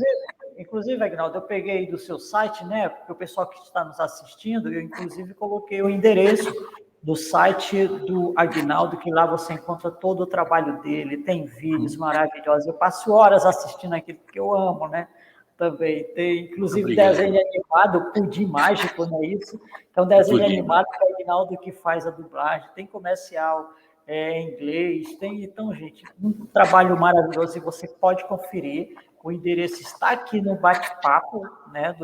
Inclusive, Aguinaldo, eu peguei do seu site, né? Porque o pessoal que está nos assistindo, eu inclusive coloquei o endereço do site do Aguinaldo, que lá você encontra todo o trabalho dele, tem vídeos maravilhosos. Eu passo horas assistindo aquilo, porque eu amo, né? Também tem, inclusive, desenho animado, Pudim Mágico, não é isso? Então, desenho animado é o Aguinaldo que faz a dublagem, tem comercial em inglês, então, gente, um trabalho maravilhoso e você pode conferir. O endereço está aqui no bate-papo, né,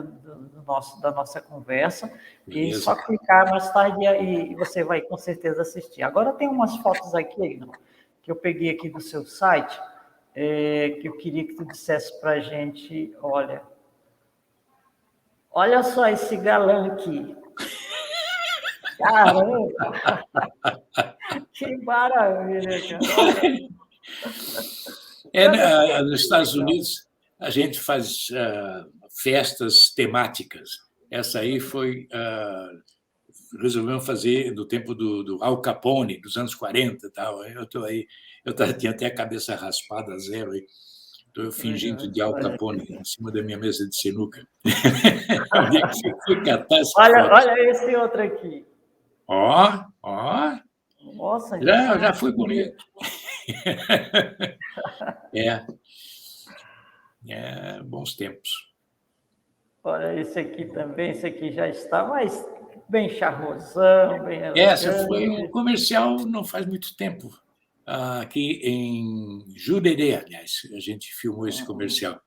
da nossa conversa, e só clicar mais tarde e você vai com certeza assistir. Agora tem umas fotos aqui, que eu peguei aqui do seu site, que eu queria que tu dissesse para a gente, olha só esse galã aqui. Caramba! Que maravilha, cara. Nos Estados Unidos, a gente faz festas temáticas. Essa aí resolvemos fazer no tempo do Al Capone, dos anos 40 e tal. Eu tinha até a cabeça raspada, zero aí. Estou fingindo de Al Capone em cima da minha mesa de sinuca. Olha esse outro aqui. Nossa, já foi bonito. Bons tempos. Olha, esse aqui também, esse aqui já está mais bem charmosão, bem elegante. Essa foi um comercial não faz muito tempo. Aqui em Jurerê, aliás, a gente filmou esse comercial.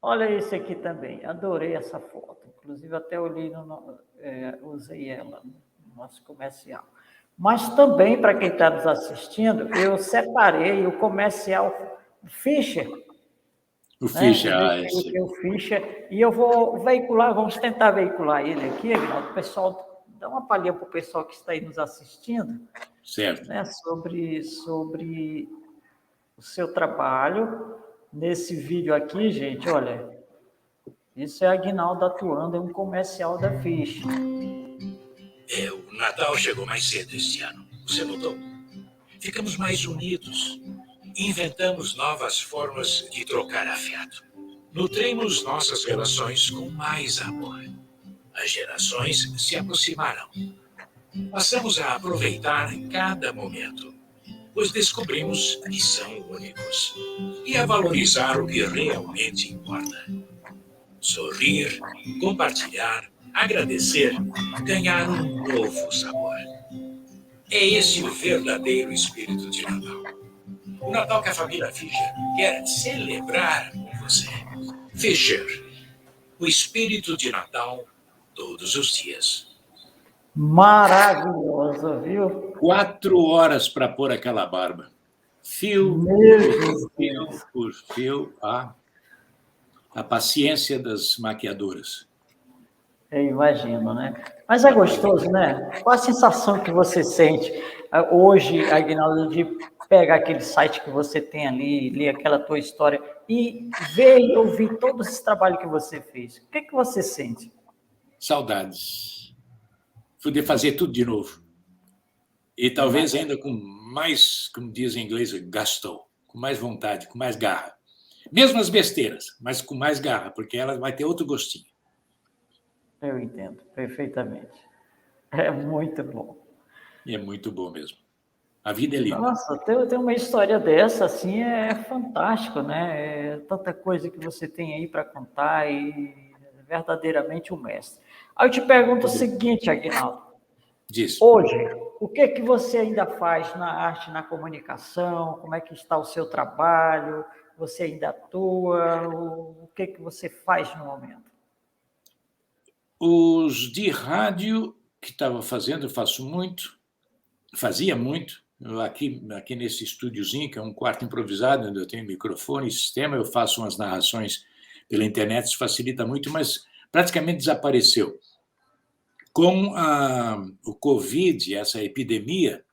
Olha esse aqui também, adorei essa foto. Inclusive, até usei ela no nosso comercial. Mas também, para quem está nos assistindo, eu separei o comercial Fischer. O Fischer, o Fischer, e eu vou veicular, vamos tentar veicular ele aqui, Aguinaldo. O pessoal, dá uma palhinha para o pessoal que está aí nos assistindo. Certo. Né, sobre o seu trabalho. Nesse vídeo aqui, gente, olha, isso é Aguinaldo atuando em um comercial da Fischer. O Natal chegou mais cedo este ano, você notou? Ficamos mais unidos. Inventamos novas formas de trocar afeto. Nutrimos nossas relações com mais amor. As gerações se aproximaram. Passamos a aproveitar cada momento, pois descobrimos que são únicos, e a valorizar o que realmente importa. sorrir, compartilhar, agradecer, ganhar um novo sabor. É esse o verdadeiro espírito de Natal. O Natal que a família Fischer quer celebrar com você. Fischer, o espírito de Natal todos os dias. Maravilhoso, viu? 4 horas para pôr aquela barba. Fio Meu por fio, a paciência das maquiadoras. Eu imagino, né? Mas é gostoso, né? Qual a sensação que você sente hoje, Aguinaldo, de pegar aquele site que você tem ali, ler aquela tua história e ver e ouvir todo esse trabalho que você fez? O que você sente? Saudades. Poder fazer tudo de novo. E talvez ainda com mais, como diz em inglês, gusto, com mais vontade, com mais garra. Mesmo as besteiras, mas com mais garra, porque ela vai ter outro gostinho. Eu entendo perfeitamente. É muito bom. E é muito bom mesmo. A vida é linda. Nossa, ter uma história dessa, assim, é fantástico, né? É tanta coisa que você tem aí para contar e é verdadeiramente um mestre. Aí eu te pergunto o seguinte, Aguinaldo. Diz. Hoje, o que você ainda faz na arte, na comunicação? Como é que está o seu trabalho? Você ainda atua? O que você faz no momento? Os de rádio que estava fazendo, eu fazia muito. Aqui nesse estúdiozinho, que é um quarto improvisado, onde eu tenho microfone e sistema, eu faço umas narrações pela internet, isso facilita muito, mas praticamente desapareceu. Com o Covid, essa epidemia,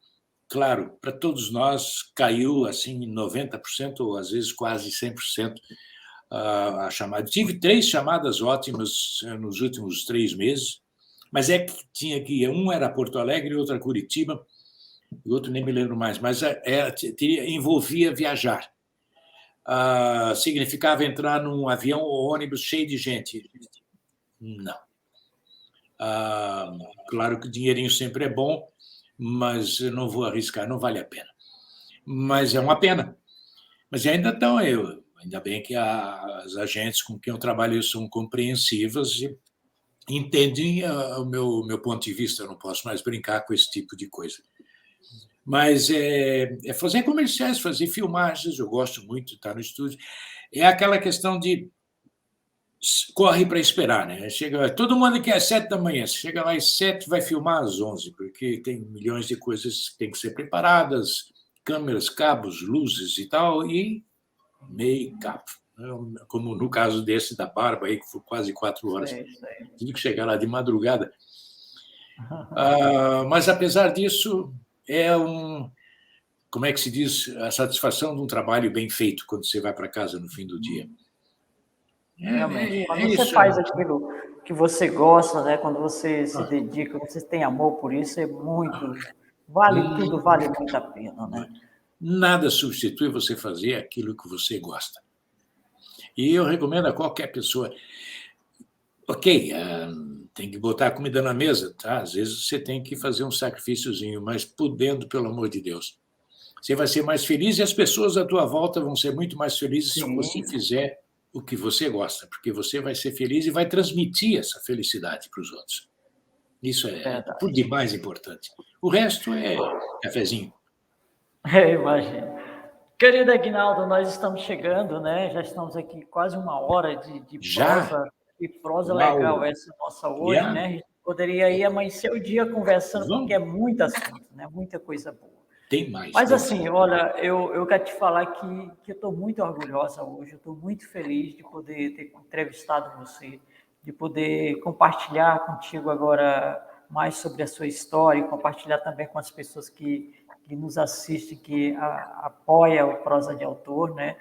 claro, para todos nós caiu assim em 90%, ou às vezes quase 100%. A chamada. Tive 3 chamadas ótimas nos últimos 3 meses, mas é que tinha que ir. Um era Porto Alegre, outro era Curitiba, e outro nem me lembro mais, mas envolvia viajar. Significava entrar num avião ou ônibus cheio de gente. Não. Claro que o dinheirinho sempre é bom, mas eu não vou arriscar, não vale a pena. Mas é uma pena. Mas ainda estão eu. Ainda bem que as agentes com quem eu trabalho são compreensivas e entendem o meu ponto de vista. Eu não posso mais brincar com esse tipo de coisa. Mas é fazer comerciais, fazer filmagens. Eu gosto muito de estar no estúdio. É aquela questão de corre para esperar, né? Chega, todo mundo quer às 7 da manhã. Se chega lá às 7, vai filmar às 11, porque tem milhões de coisas que têm que ser preparadas, câmeras, cabos, luzes e tal, e make-up, como no caso desse da barba aí, que foi quase 4 horas. Tive que chegar lá de madrugada. Mas, apesar disso, como é que se diz, a satisfação de um trabalho bem feito quando você vai para casa no fim do dia. Realmente, quando você faz aquilo que você gosta, né? Quando você se dedica, você tem amor por isso, é muito... tudo vale muito a pena, né? Nada substitui você fazer aquilo que você gosta. E eu recomendo a qualquer pessoa. Ok, tem que botar a comida na mesa, tá? Às vezes você tem que fazer um sacrifíciozinho, mas podendo, pelo amor de Deus. Você vai ser mais feliz e as pessoas à tua volta vão ser muito mais felizes se você fizer o que você gosta, porque você vai ser feliz e vai transmitir essa felicidade para os outros. Isso é por demais importante. O resto é cafezinho. Eu imagino. Querido Aguinaldo, nós estamos chegando, né? Já estamos aqui quase 1 hora de prosa. Que prosa legal essa nossa hoje, né? A gente poderia ir amanhecer o dia conversando, porque é muito assunto, né? Muita coisa boa. Tem mais. Mas assim, olha, eu quero te falar que eu estou muito orgulhosa hoje, eu estou muito feliz de poder ter entrevistado você, de poder compartilhar contigo agora mais sobre a sua história e compartilhar também com as pessoas que nos assistem, que apoia o Prosa de Autor, né?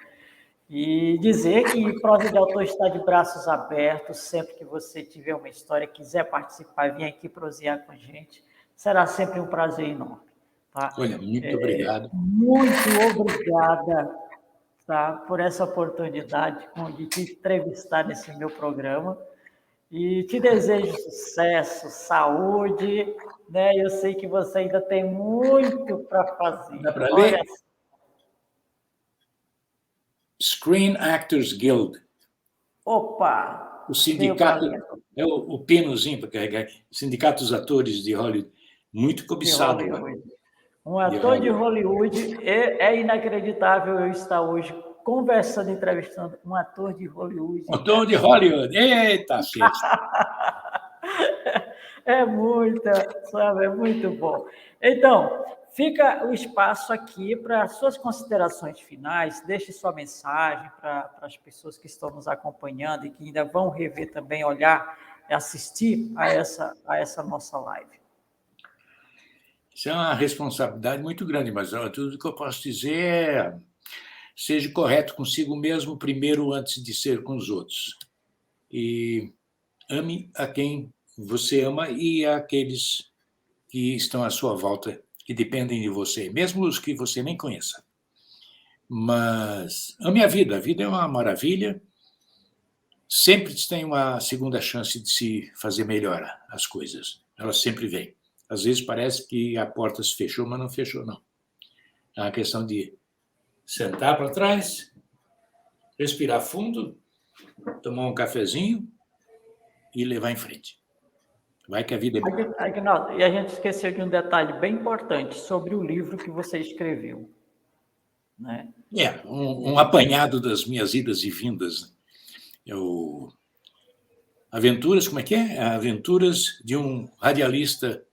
E dizer que Prosa de Autor está de braços abertos, sempre que você tiver uma história, quiser participar, vir aqui prosear com a gente, será sempre um prazer enorme. Tá? Olha, muito obrigado. Muito obrigada, tá, por essa oportunidade de te entrevistar nesse meu programa. E te desejo sucesso, saúde, né? Eu sei que você ainda tem muito para fazer. Dá para ler? Screen Actors Guild. Opa! o sindicato, é o penozinho para carregar, o Sindicato dos Atores de Hollywood, muito cobiçado. Um ator de Hollywood, é inacreditável eu estar hoje conversando, entrevistando um ator de Hollywood. Um ator de Hollywood, eita, É muito bom. Então, fica o espaço aqui para suas considerações finais, deixe sua mensagem para as pessoas que estão nos acompanhando e que ainda vão rever também, olhar e assistir a essa nossa live. Isso é uma responsabilidade muito grande, mas tudo que eu posso dizer é: seja correto consigo mesmo primeiro antes de ser com os outros. E ame a quem você ama e àqueles que estão à sua volta, que dependem de você, mesmo os que você nem conheça. Mas ame a vida é uma maravilha, sempre tem uma segunda chance de se fazer melhor as coisas, ela sempre vem. Às vezes parece que a porta se fechou, mas não fechou, não. É uma questão de sentar para trás, respirar fundo, tomar um cafezinho e levar em frente. Vai que a vida é boa. Aguinaldo, e a gente esqueceu de um detalhe bem importante sobre o livro que você escreveu. Né? Um apanhado das minhas idas e vindas. Aventuras, como é que é? Aventuras de um radialista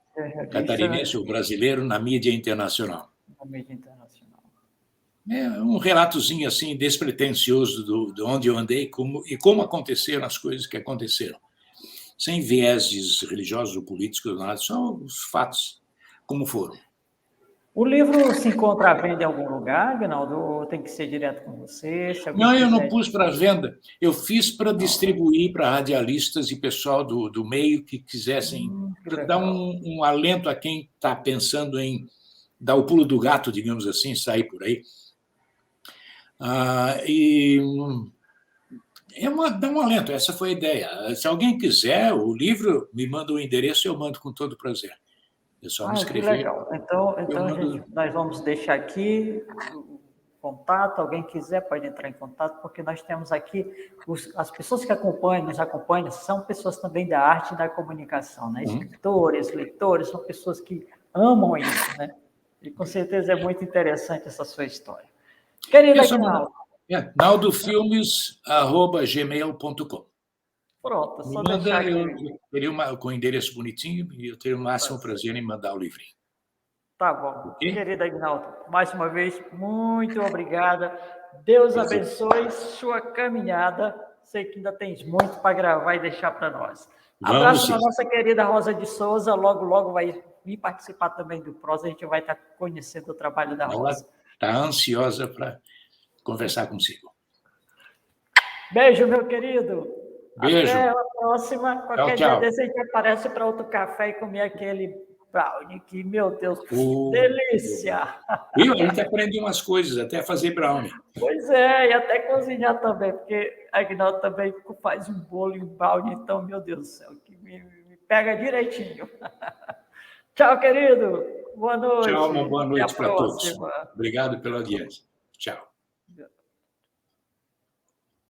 catarinense ou brasileiro na mídia internacional. Na mídia internacional. É um relatozinho assim despretensioso de onde eu andei e como aconteceram as coisas que aconteceram. Sem vieses religiosos ou políticos, nada, só os fatos, como foram. O livro se encontra à venda em algum lugar, Aguinaldo? Ou tem que ser direto com você? Não, eu não pus para venda. Eu fiz para distribuir para radialistas e pessoal do meio que quisessem dar um alento a quem está pensando em dar o pulo do gato, digamos assim, sair por aí. Dá um alento, essa foi a ideia. Se alguém quiser o livro, me manda o endereço e eu mando com todo prazer. É só me escrever. Que legal. Então nós vamos deixar aqui o contato, alguém quiser pode entrar em contato, porque nós temos aqui, as pessoas que nos acompanham, são pessoas também da arte e da comunicação, né? Escritores, leitores, são pessoas que amam isso, né? E com certeza é muito interessante essa sua história. Querida Aguinaldo. naldofilmes@gmail.com. Pronto, só deixar aqui. Eu teria com um endereço bonitinho e eu teria o máximo prazer em mandar o livrinho. Tá bom. Okay? Querida Aguinaldo, mais uma vez, muito obrigada. Deus abençoe sua caminhada. Sei que ainda tens muito para gravar e deixar para nós. Abraço na nossa querida Rosa de Souza. Logo, logo vai vir participar também do Prosa. A gente vai estar conhecendo o trabalho da Rosa. Está ansiosa para conversar consigo. Beijo, meu querido. Beijo. Até a próxima. Qualquer dia desse a gente aparece para outro café e comer aquele brownie que, meu Deus, delícia! E a gente aprende umas coisas, até fazer brownie. Pois é, e até cozinhar também, porque a Aguinaldo também faz um bolo e um brownie, então, meu Deus do céu, que me pega direitinho. Tchau, querido. Boa noite. Tchau, uma boa noite para todos. Obrigado pela audiência. Tchau.